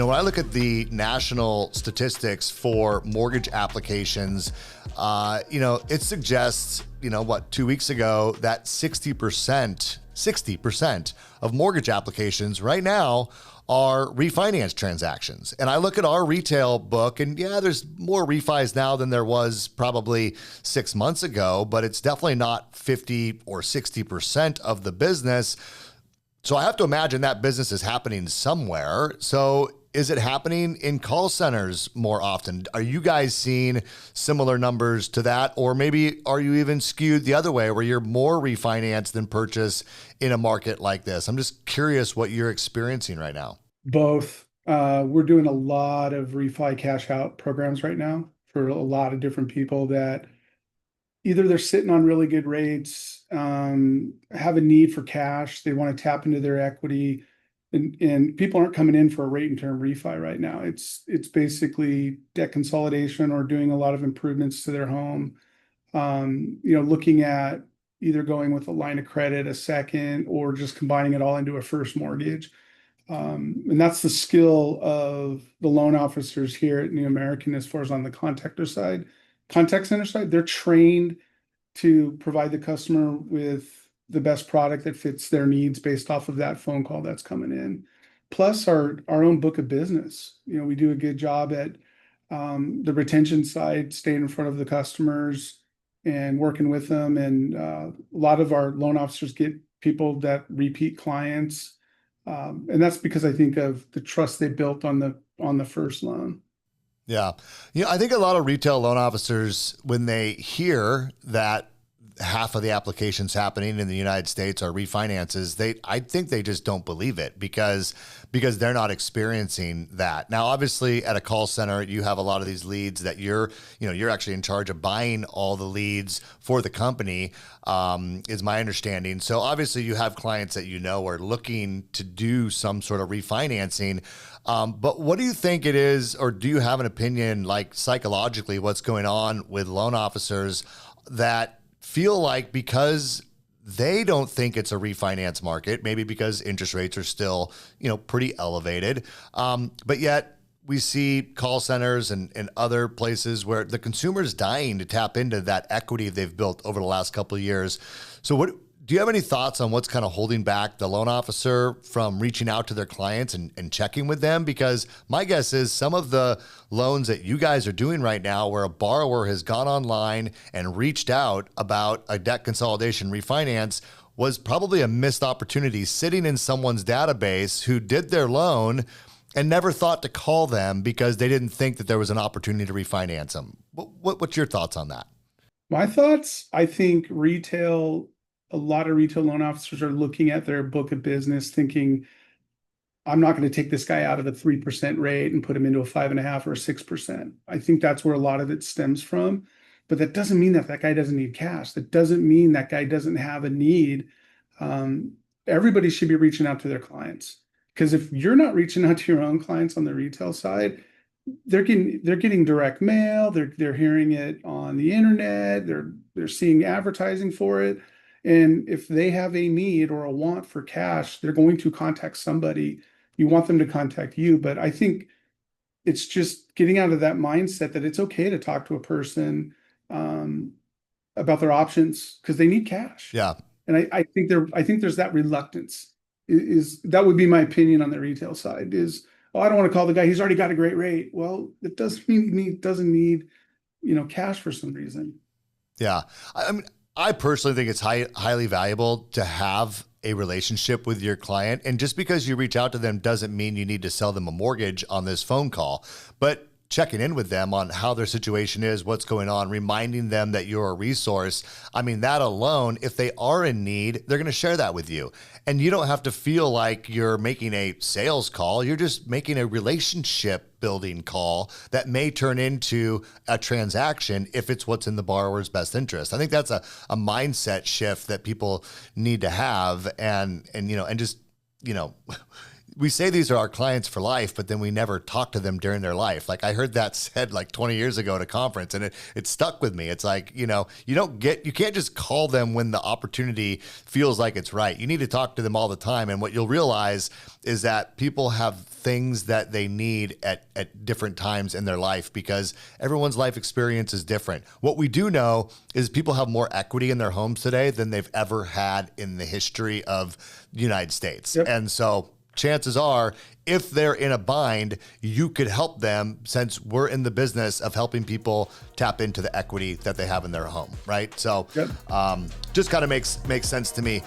When I look at the national statistics for mortgage applications, it suggests, 2 weeks ago that 60% of mortgage applications right now are refinance transactions. And I look at our retail book and there's more refis now than there was probably 6 months ago, but it's definitely not 50 or 60% of the business. So I have to imagine that business is happening somewhere. So is it happening in call centers more often? Are you guys seeing similar numbers to that? Or maybe are you even skewed the other way where you're more refinance than purchase in a market like this? I'm just curious what you're experiencing right now. Both. We're doing a lot of refi cash out programs right now for a lot of different people that either they're sitting on really good rates, have a need for cash, they want to tap into their equity, and people aren't coming in for a rate and term refi right now. It's basically debt consolidation or doing a lot of improvements to their home. Looking at either going with a line of credit, a second, or just combining it all into a first mortgage. And that's the skill of the loan officers here at New American as far as on the contact center side. They're trained to provide the customer with the best product that fits their needs based off of that phone call that's coming in. Plus our own book of business. We do a good job at the retention side, staying in front of the customers and working with them. And a lot of our loan officers get people that repeat clients. And that's because I think of the trust they built on the first loan. Yeah. I think a lot of retail loan officers, when they hear that half of the applications happening in the United States are refinances, I think they just don't believe it because they're not experiencing that. Now, obviously at a call center, you have a lot of these leads that you're actually in charge of buying all the leads for the company, is my understanding. So obviously you have clients that are looking to do some sort of refinancing. But what do you think it is, or do you have an opinion, like psychologically, what's going on with loan officers that feel like because they don't think it's a refinance market, maybe because interest rates are still, pretty elevated. But yet we see call centers and other places where the consumer is dying to tap into that equity they've built over the last couple of years. So do you have any thoughts on what's kind of holding back the loan officer from reaching out to their clients and checking with them? Because my guess is some of the loans that you guys are doing right now where a borrower has gone online and reached out about a debt consolidation refinance was probably a missed opportunity sitting in someone's database who did their loan and never thought to call them because they didn't think that there was an opportunity to refinance them. What's your thoughts on that? My thoughts, I think a lot of retail loan officers are looking at their book of business thinking, I'm not going to take this guy out of a 3% rate and put him into a 5.5 or 6%. I think that's where a lot of it stems from. But that doesn't mean that guy doesn't need cash. That doesn't mean that guy doesn't have a need. Everybody should be reaching out to their clients. Because if you're not reaching out to your own clients on the retail side, they're getting direct mail, they're hearing it on the internet, they're seeing advertising for it. And if they have a need or a want for cash, they're going to contact somebody. You want them to contact you. But I think it's just getting out of that mindset that it's okay to talk to a person about their options because they need cash. Yeah. And I think there's that reluctance. That would be my opinion on the retail side is, oh, I don't want to call the guy. He's already got a great rate. Well, it doesn't mean he doesn't need, cash for some reason. Yeah. I mean, I personally think it's highly valuable to have a relationship with your client. And just because you reach out to them doesn't mean you need to sell them a mortgage on this phone call. But checking in with them on how their situation is, what's going on, reminding them that you're a resource. I mean, that alone, if they are in need, they're going to share that with you. And you don't have to feel like you're making a sales call. You're just making a relationship building call that may turn into a transaction if it's what's in the borrower's best interest. I think that's a mindset shift that people need to have and just, we say these are our clients for life, but then we never talk to them during their life. Like I heard that said like 20 years ago at a conference, and it stuck with me. It's like, you can't just call them when the opportunity feels like it's right. You need to talk to them all the time. And what you'll realize is that people have things that they need at different times in their life because everyone's life experience is different. What we do know is people have more equity in their homes today than they've ever had in the history of the United States. Yep. And so chances are, if they're in a bind, you could help them since we're in the business of helping people tap into the equity that they have in their home, right? So Yep. just kind of makes sense to me.